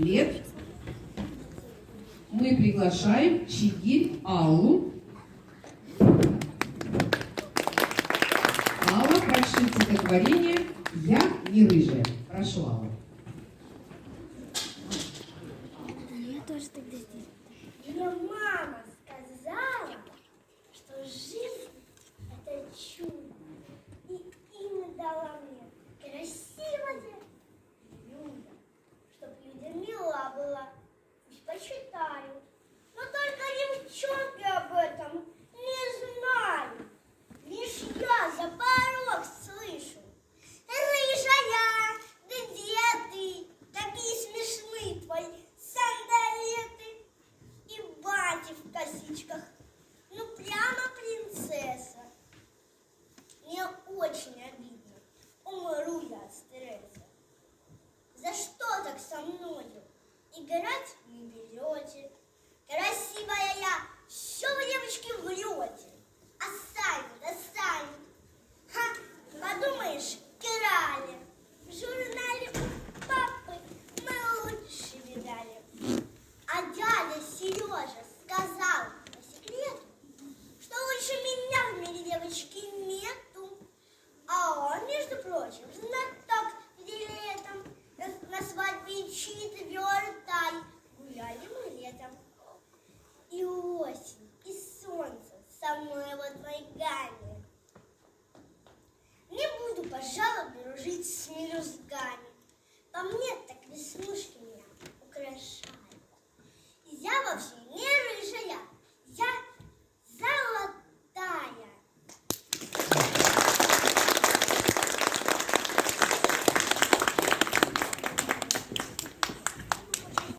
лет мы приглашаем Чигирь Аллу. Алла прочтет стихотворение «Я не рыжая». Прошу, Алла. Я тоже тогда здесь. Мне мама сказала, что жизнь – это чудо. И имя дала мне красивое Люда. Чтоб Люда мила была, пусть почитают. Но только девчонки об этом не знают. Лишь я за порог слышу: рыжая, да где ты? Такие смешные твои сандалеты и бати в косичках. Ну прямо принцесса. Мне очень обидно. Умру я от стресса. За что так со мною? Играть